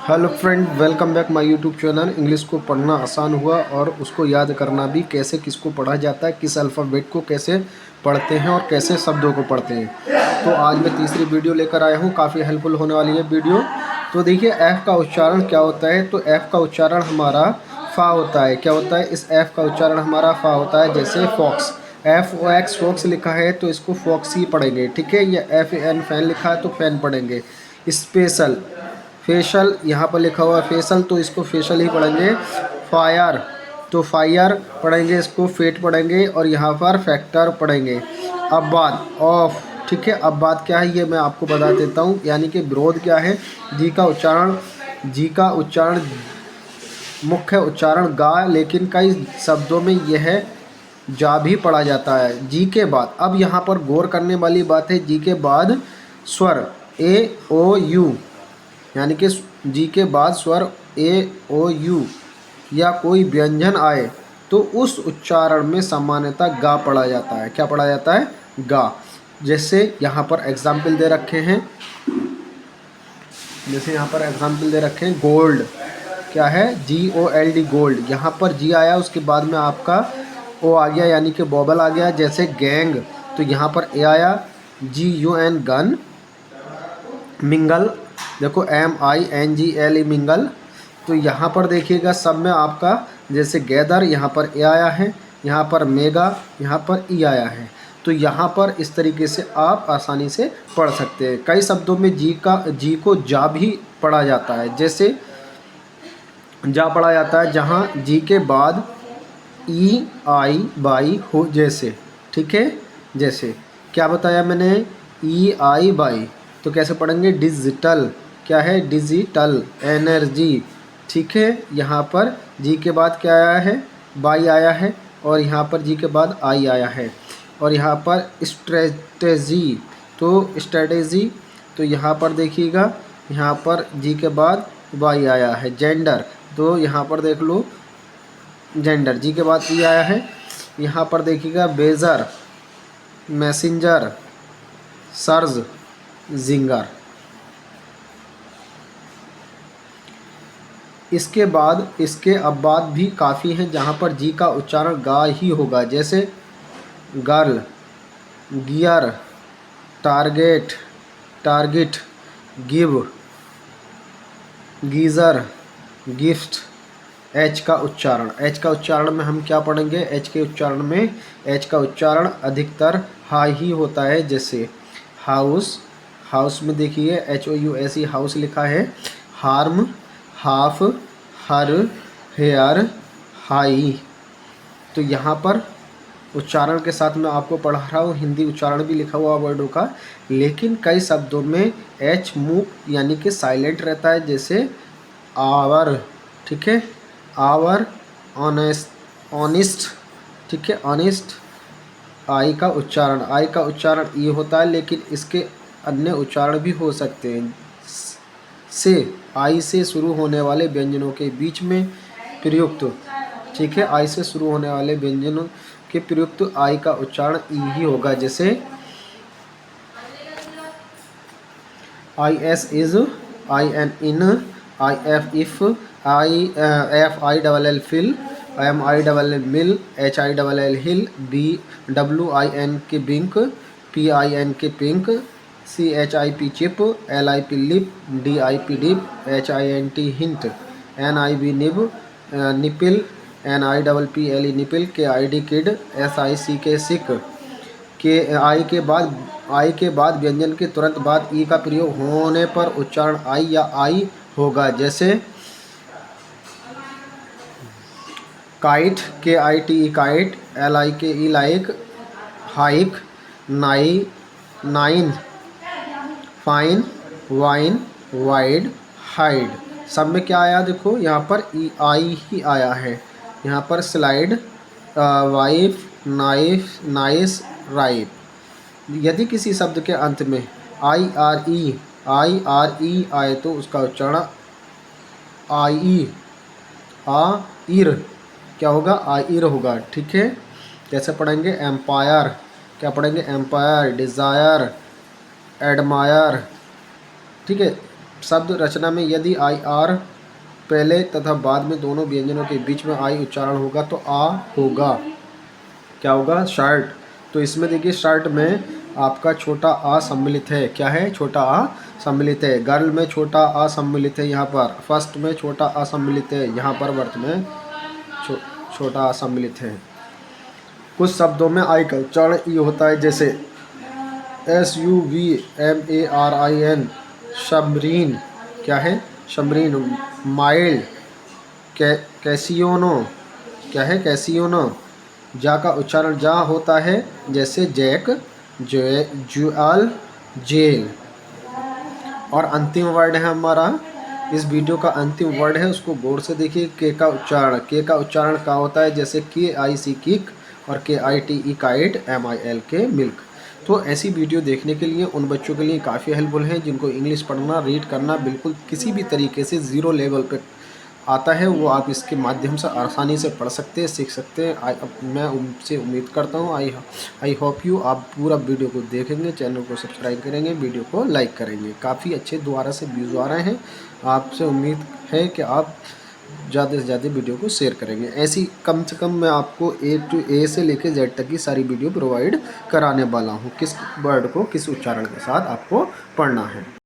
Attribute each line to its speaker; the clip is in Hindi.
Speaker 1: Hello friend, welcome back my YouTube channel. English को पढ़ना आसान हुआ और उसको याद करना भी। कैसे किसको पढ़ा जाता है, किस अल्फ़ाबेट को कैसे पढ़ते हैं और कैसे शब्दों को पढ़ते हैं। तो आज मैं तीसरी वीडियो लेकर आया हूँ, काफ़ी हेल्पफुल होने वाली है वीडियो। तो देखिए एफ़ का उच्चारण क्या होता है। तो एफ़ का उच्चारण हमारा फ़ा होता है। क्या होता है, इस एफ़ का उच्चारण हमारा फ़ा होता है। जैसे फॉक्स, FOX फॉक्स लिखा है तो इसको फॉक्स ही पढ़ेंगे, ठीक है। या FAN फैन लिखा है तो फैन पढ़ेंगे। स्पेशल, फेशल यहाँ पर लिखा हुआ है फेशल तो इसको फेशल ही पढ़ेंगे। फायर तो फायर पढ़ेंगे, इसको फेट पढ़ेंगे। और यहाँ पर फैक्टर पढ़ेंगे। अब बात ऑफ, ठीक है। अब बात क्या है ये मैं आपको बता देता हूँ, यानी कि विरोध क्या है। जी का उच्चारण मुख्य उच्चारण गा, लेकिन कई शब्दों में यह जा भी पढ़ा जाता है जी के बाद। अब यहाँ पर गौर करने वाली बात है, जी के बाद स्वर A O U, यानी कि जी के बाद स्वर A O U या कोई व्यंजन आए तो उस उच्चारण में सामान्यतः गा पढ़ा जाता है। क्या पढ़ा जाता है, गा। जैसे यहाँ पर एग्जाम्पल दे रखे हैं, गोल्ड। क्या है, GOLD गोल्ड। यहाँ पर जी आया, उसके बाद में आपका ओ आ गया, यानी कि बॉबल आ गया। जैसे गैंग तो यहाँ पर ए आया, GUN गन। मिंगल, देखो MINGL मिंगल। तो यहाँ पर देखिएगा सब में आपका, जैसे गैदर यहाँ पर ए आया है, यहाँ पर मेगा, यहाँ पर ई आया है। तो यहाँ पर इस तरीके से आप आसानी से पढ़ सकते हैं। कई शब्दों में जी को जा भी पढ़ा जाता है। जैसे जा पढ़ा जाता है जहाँ जी के बाद EI हो, जैसे, ठीक है। जैसे क्या बताया मैंने, EI तो कैसे पढ़ेंगे, डिजिटल। क्या है, डिजिटल एनर्जी, ठीक है। यहाँ पर जी के बाद क्या आया है, बाई आया है। और यहाँ पर जी के बाद आई आया है। और यहाँ पर स्ट्रेटेजी तो स्ट्रेटेजी, तो यहाँ पर देखिएगा, यहाँ पर जी के बाद वाई आया है। जेंडर तो यहाँ पर देख लो, जेंडर जी के बाद ई आया है। यहाँ पर देखिएगा बेजर, मैसेंजर, सर्ज, जिंगर। इसके अब बाद भी काफ़ी हैं जहाँ पर जी का उच्चारण गा ही होगा। जैसे girl, gear, target, give, geyser, gift. H का उच्चारण में हम क्या पढ़ेंगे, एच का उच्चारण अधिकतर हा ही होता है। जैसे हाउस में देखिए HOUSE हाउस लिखा है। हार्म, हाफ, हर, हेयर, हाई। तो यहाँ पर उच्चारण के साथ मैं आपको पढ़ा रहा हूँ, हिंदी उच्चारण भी लिखा हुआ वर्डों का। लेकिन कई शब्दों में एच मूक यानी कि साइलेंट रहता है। जैसे आवर, ठीक है, आवर, ऑनेस्ट, ठीक है, ऑनेस्ट। आई का उच्चारण ये होता है, लेकिन इसके अन्य उच्चारण भी हो सकते हैं। से, आई से शुरू होने वाले व्यंजनों के बीच में प्रयुक्त, ठीक है, आई से शुरू होने वाले व्यंजनों के प्रयुक्त आई का उच्चारण ई ही होगा। जैसे IS is, IN in, IF if, FILL fill, MILL mill, HILL hill, WIN के बिंक, PIN के pink, CHIP chip, LIP lip, DIP dip, HINT hint, NIB nib, nipple, NIPPLE nipple, KID kid, SICK sick. K I के बाद व्यंजन के तुरंत बाद ई का प्रयोग होने पर उच्चारण आई या आई होगा। जैसे kite, KITE kite, LIKE like, hike, nine, fine, wine, wide, hide. सब में क्या आया, देखो यहाँ पर ई आई ही आया है। यहाँ पर slide, wife, knife, nice, ripe. यदि किसी शब्द के अंत में आई आर ई आए तो उसका उच्चारण आई आ इर क्या होगा, आइर होगा, ठीक है। कैसे पढ़ेंगे, एम्पायर, क्या पढ़ेंगे, एम्पायर, डिज़ायर, एडमायर, ठीक है। शब्द रचना में यदि आई आर पहले तथा बाद में दोनों व्यंजनों के बीच में आई उच्चारण होगा तो आ होगा, क्या होगा, शर्ट। तो इसमें देखिए शर्ट में आपका छोटा आ सम्मिलित है, क्या है, छोटा आ सम्मिलित है। गर्ल में छोटा आ सम्मिलित है यहाँ पर, फर्स्ट में छोटा आ सम्मिलित है यहाँ पर, वर्त में छोटा आ सम्मिलित है। कुछ शब्दों में आई का उच्चारण ई होता है, जैसे SUVMARIN, शमरीन, क्या है, शमरीन। माइल्ड, कैसियोनो, क्या है, कैसियोनो। जा का उच्चारण जा होता है, जैसे जैक, ज्वेल, जेल। और अंतिम वर्ड है हमारा, इस वीडियो का अंतिम वर्ड है, उसको गौर से देखिए। के का उच्चारण, के का उच्चारण का होता है, जैसे KIC किक और KITE काइट, MILK मिल्क। तो ऐसी वीडियो देखने के लिए उन बच्चों के लिए काफ़ी हेल्पफुल है जिनको इंग्लिश पढ़ना, रीड करना बिल्कुल किसी भी तरीके से ज़ीरो लेवल पे आता है, वो आप इसके माध्यम से आसानी से पढ़ सकते हैं, सीख सकते हैं। मैं उनसे उम्मीद करता हूँ, आई होप यू आप पूरा वीडियो को देखेंगे, चैनल को सब्सक्राइब करेंगे, वीडियो को लाइक करेंगे। काफ़ी अच्छे दोबारा से व्यूज़ आ रहे हैं, आपसे उम्मीद है कि आप ज़्यादा से ज़्यादा वीडियो को शेयर करेंगे। ऐसी कम से कम मैं आपको A से लेकर Z तक की सारी वीडियो प्रोवाइड कराने वाला हूँ, किस वर्ड को किस उच्चारण के साथ आपको पढ़ना है।